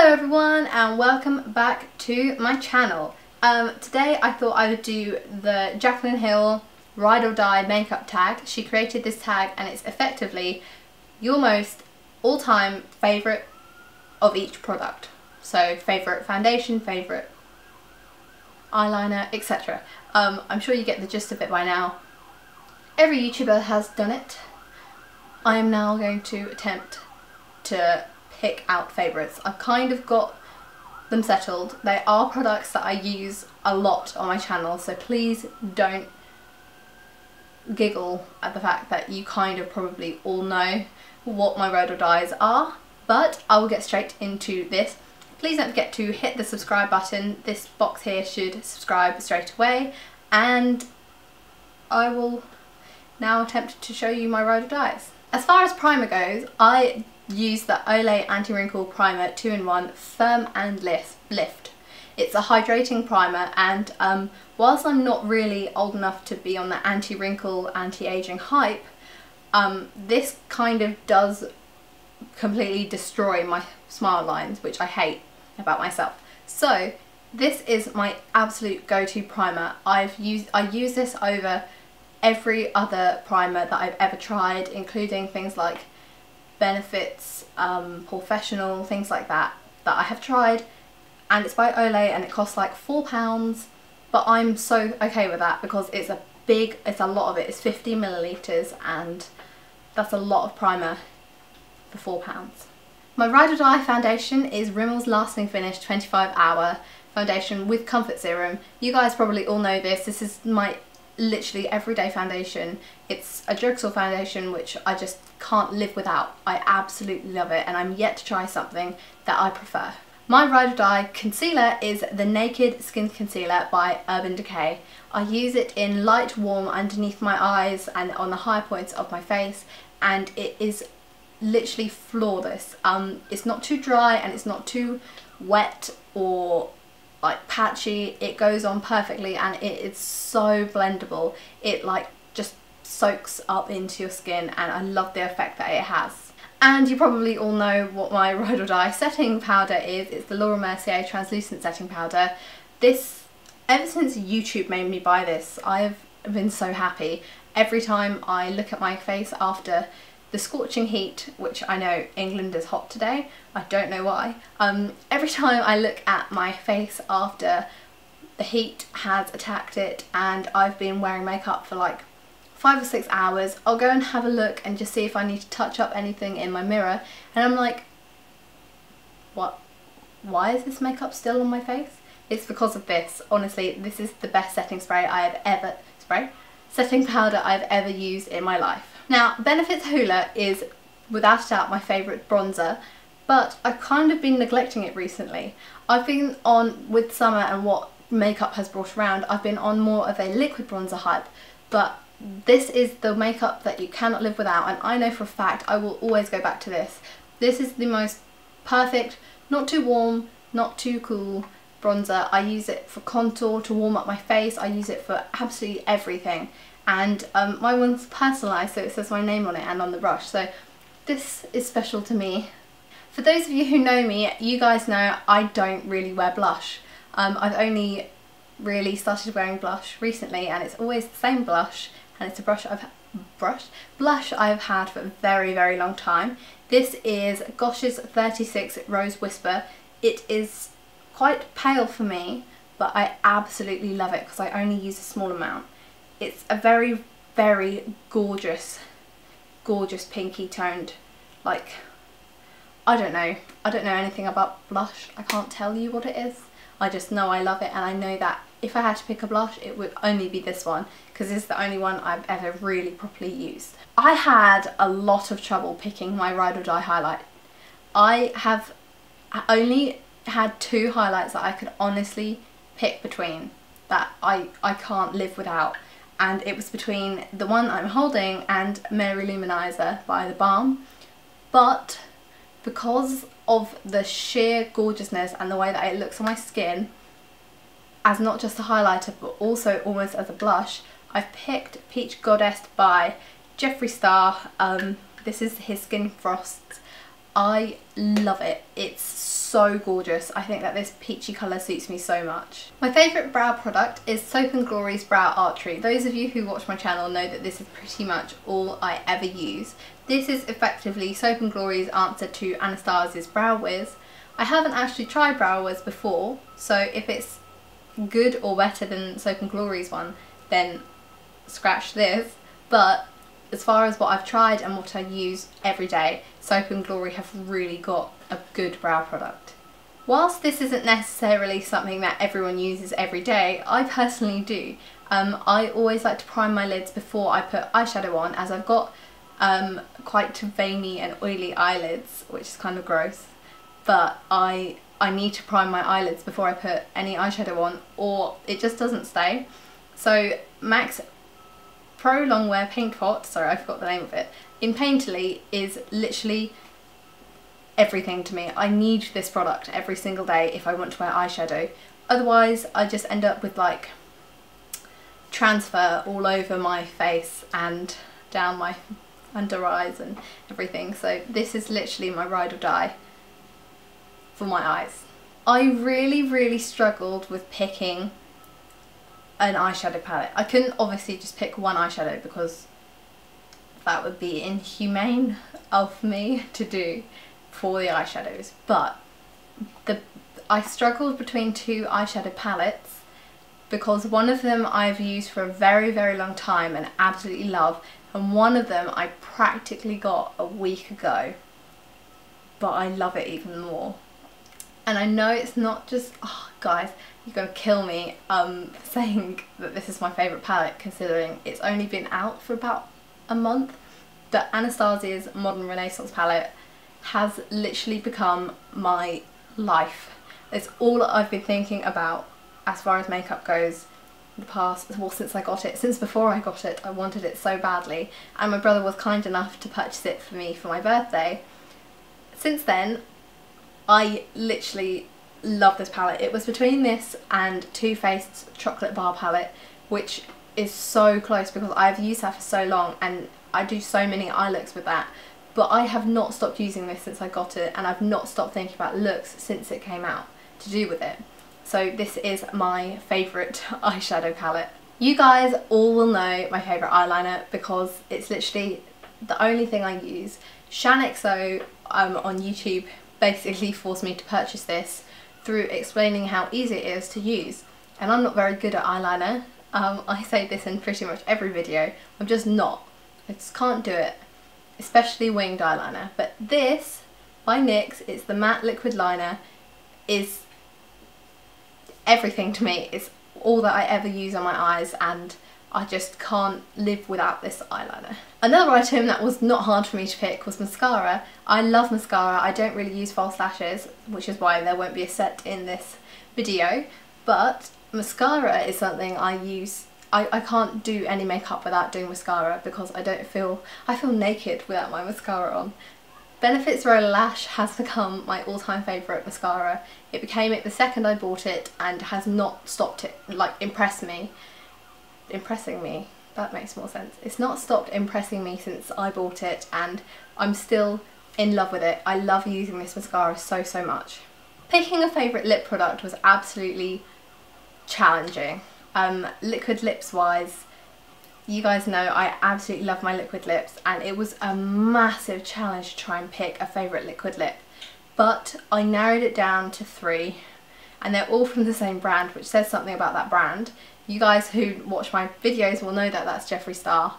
Hello everyone and welcome back to my channel. Today I thought I would do the Jaclyn Hill Ride or Die makeup tag. She created this tag and it's effectively your most all-time favourite of each product. So favourite foundation, favourite eyeliner, etc. I'm sure you get the gist of it by now. Every YouTuber has done it. I am now going to attempt to pick out favourites. I've kind of got them settled. They are products that I use a lot on my channel, so please don't giggle at the fact that you kind of probably all know what my ride or dies are, but I will get straight into this. Please don't forget to hit the subscribe button. This box here should subscribe straight away, and I will now attempt to show you my ride or dies. As far as primer goes, I use the Olay Anti-Wrinkle Primer 2-in-1 Firm and Lift. It's a hydrating primer, and whilst I'm not really old enough to be on the anti-wrinkle, anti-aging hype, this kind of does completely destroy my smile lines, which I hate about myself. So this is my absolute go-to primer. I use this over every other primer that I've ever tried, including things like Benefits, Professional, things like that I have tried, and it's by Olay and it costs like £4, but I'm so okay with that because it's a lot of it. It's 50 millilitres and that's a lot of primer for £4. My Ride or Die foundation is Rimmel's Lasting Finish 25-hour foundation with comfort serum. You guys probably all know this. This is my literally everyday foundation. It's a drugstore foundation which I just can't live without. I absolutely love it, and I'm yet to try something that I prefer. My Ride or Die concealer is the Naked Skin Concealer by Urban Decay. I use it in light warm underneath my eyes and on the high points of my face, and it is literally flawless. It's not too dry and it's not too wet or like patchy. It goes on perfectly and it is so blendable. It like just soaks up into your skin, and I love the effect that it has. And you probably all know what my Ride or Die setting powder is. It's the Laura Mercier translucent setting powder. This, ever since YouTube made me buy this, I've been so happy. Every time I look at my face after the scorching heat, which I know England is hot today, I don't know why. Every time I look at my face after the heat has attacked it and I've been wearing makeup for like 5 or 6 hours, I'll go and have a look and just see if I need to touch up anything in my mirror, and I'm like, what? Why is this makeup still on my face? It's because of this. Honestly, this is the best setting setting powder I've ever used in my life. Now, Benefits Hoola is without a doubt my favourite bronzer, but I've kind of been neglecting it recently. I've been on, with summer and what makeup has brought around, I've been on more of a liquid bronzer hype, but this is the makeup that you cannot live without, and I know for a fact I will always go back to this. This is the most perfect, not too warm, not too cool bronzer. I use it for contour, to warm up my face. I use it for absolutely everything. And my one's personalised, so it says my name on it and on the brush, so this is special to me. For those of you who know me, you guys know I don't really wear blush. I've only really started wearing blush recently, and it's always the same blush, and it's a blush I've had for a very, very long time. This is Gosh's 36 Rose Whisper. It is quite pale for me, but I absolutely love it because I only use a small amount. It's a very, very gorgeous pinky toned, like, I don't know anything about blush. I can't tell you what it is. I just know I love it, and I know that if I had to pick a blush it would only be this one, because it's the only one I've ever really properly used. I had a lot of trouble picking my Ride or Die highlight. I have only had 2 highlights that I could honestly pick between, that I can't live without. And it was between the one I'm holding and Mary Luminizer by The Balm, but because of the sheer gorgeousness and the way that it looks on my skin, as not just a highlighter but also almost as a blush, I've picked Peach Goddess by Jeffree Star. This is his Skin Frost. I love it. It's so gorgeous. I think that this peachy colour suits me so much. My favourite brow product is Soap & Glory's Brow Archery. Those of you who watch my channel know that this is pretty much all I ever use. This is effectively Soap & Glory's answer to Anastasia's Brow Wiz. I haven't actually tried Brow Wiz before, so if it's good or better than Soap & Glory's one, then scratch this. But as far as what I've tried and what I use every day, Soap & Glory have really got a good brow product. Whilst this isn't necessarily something that everyone uses every day, I personally do. I always like to prime my lids before I put eyeshadow on, as I've got quite veiny and oily eyelids, which is kind of gross. But I need to prime my eyelids before I put any eyeshadow on, or it just doesn't stay. So MAC's Pro Longwear Paint Pot, sorry I forgot the name of it, in Painterly is literally everything to me. I need this product every single day if I want to wear eyeshadow. Otherwise I just end up with like transfer all over my face and down my under eyes and everything. So this is literally my ride or die for my eyes. I really struggled with picking an eyeshadow palette. I couldn't obviously just pick one eyeshadow because that would be inhumane of me to do for the eyeshadows, but I struggled between two eyeshadow palettes because one of them I've used for a very long time and absolutely love, and one of them I practically got a week ago, but I love it even more. And I know it's not just, oh guys, you're gonna kill me saying that this is my favourite palette considering it's only been out for about a month. But Anastasia's Modern Renaissance palette has literally become my life. It's all I've been thinking about as far as makeup goes the past, well, since I got it. Since before I got it, I wanted it so badly, and my brother was kind enough to purchase it for me for my birthday. Since then, I literally love this palette. It was between this and Too Faced's Chocolate Bar palette, which is so close because I've used that for so long and I do so many eye looks with that. But I have not stopped using this since I got it, and I've not stopped thinking about looks since it came out to do with it. So this is my favourite eyeshadow palette. You guys all will know my favourite eyeliner because it's literally the only thing I use. ShanXO on YouTube basically forced me to purchase this through explaining how easy it is to use. And I'm not very good at eyeliner. I say this in pretty much every video. I'm just not. I just can't do it. Especially winged eyeliner. But this, by NYX, it's the matte liquid liner, is everything to me. It's all that I ever use on my eyes, and I just can't live without this eyeliner. Another item that was not hard for me to pick was mascara. I love mascara. I don't really use false lashes, which is why there won't be a set in this video, but mascara is something I use. I can't do any makeup without doing mascara because I feel naked without my mascara on. Benefit's Roller Lash has become my all-time favourite mascara. It became it the second I bought it and has not stopped it, like, impressing me. That makes more sense. It's not stopped impressing me since I bought it, and I'm still in love with it. I love using this mascara so much. Picking a favourite lip product was absolutely challenging. Liquid lips wise, you guys know I absolutely love my liquid lips, and it was a massive challenge to try and pick a favourite liquid lip, but I narrowed it down to 3, and they're all from the same brand, which says something about that brand. You guys who watch my videos will know that that's Jeffree Star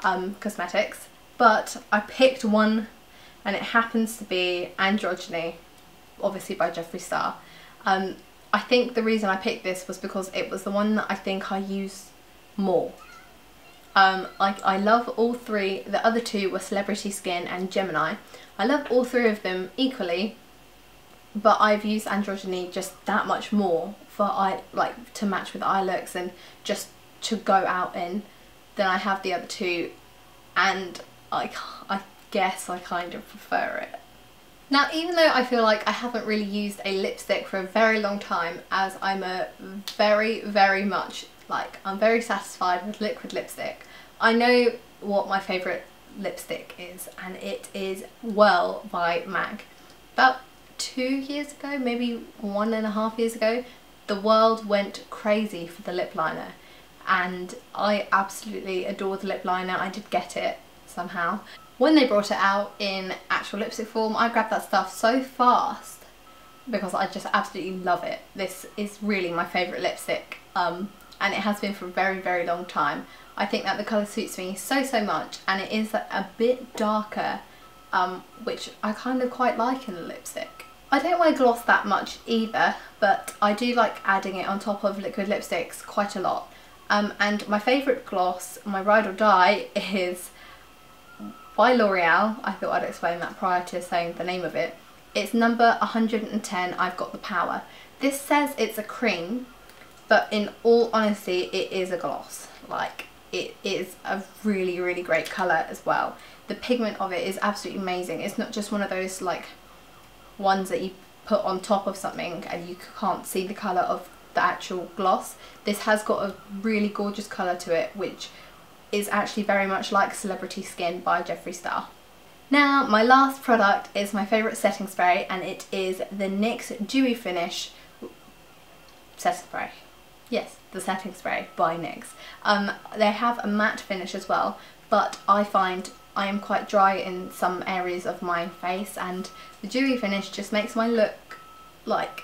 Cosmetics, but I picked one and it happens to be Androgyny, obviously by Jeffree Star. I think the reason I picked this was because it was the one that I think I use more. I love all 3. The other 2 were Celebrity Skin and Gemini. I love all 3 of them equally, but I've used Androgyny just that much more for to match with eye looks and just to go out in than I have the other 2, and I guess I kind of prefer it. Now, even though I feel like I haven't really used a lipstick for a very long time, as I'm a very much, I'm very satisfied with liquid lipstick, I know what my favourite lipstick is, and it is Whirl by MAC. About 2 years ago, maybe 1.5 years ago, the world went crazy for the lip liner, and I absolutely adore the lip liner. I did get it somehow. When they brought it out in actual lipstick form, I grabbed that stuff so fast because I just absolutely love it. This is really my favourite lipstick, and it has been for a very, very long time. I think that the colour suits me so much, and it is a bit darker, which I kind of quite like in a lipstick. I don't wear gloss that much either, but I do like adding it on top of liquid lipsticks quite a lot. And my favourite gloss, my ride or die, is by L'Oreal. I thought I'd explain that prior to saying the name of it. It's number 110, I've Got the Power. This says it's a cream, but in all honesty it is a gloss. Like, it is a really, really great colour as well. The pigment of it is absolutely amazing. It's not just one of those like ones that you put on top of something and you can't see the colour of the actual gloss. This has got a really gorgeous colour to it, which is actually very much like Celebrity Skin by Jeffree Star. Now, my last product is my favourite setting spray, and it is the NYX Dewy Finish setting spray. Yes, the setting spray by NYX. They have a matte finish as well, but I find I am quite dry in some areas of my face, and the dewy finish just makes my look like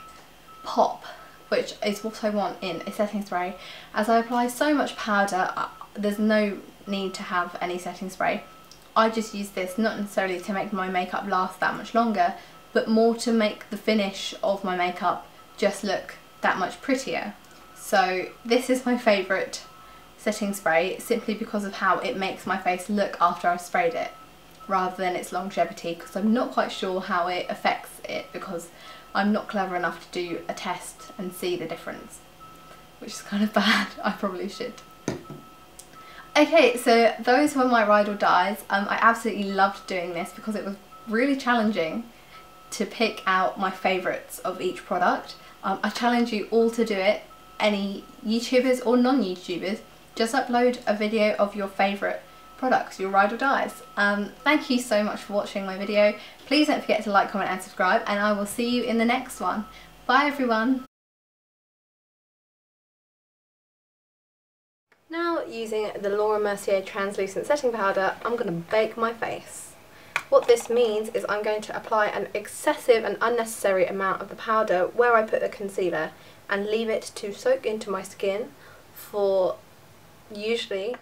pop, which is what I want in a setting spray. As I apply so much powder, there's no need to have any setting spray. I just use this not necessarily to make my makeup last that much longer, but more to make the finish of my makeup just look that much prettier. So this is my favourite setting spray, simply because of how it makes my face look after I've sprayed it, rather than its longevity, because I'm not quite sure how it affects it, because I'm not clever enough to do a test and see the difference, which is kind of bad. I probably should. Okay, so those were my ride or dies. I absolutely loved doing this because it was really challenging to pick out my favourites of each product. I challenge you all to do it, any YouTubers or non-YouTubers. Just upload a video of your favourite products, your ride or dies. Thank you so much for watching my video. Please don't forget to like, comment and subscribe, and I will see you in the next one. Bye everyone! Now, using the Laura Mercier translucent setting powder, I'm going to bake my face. What this means is I'm going to apply an excessive and unnecessary amount of the powder where I put the concealer and leave it to soak into my skin for usually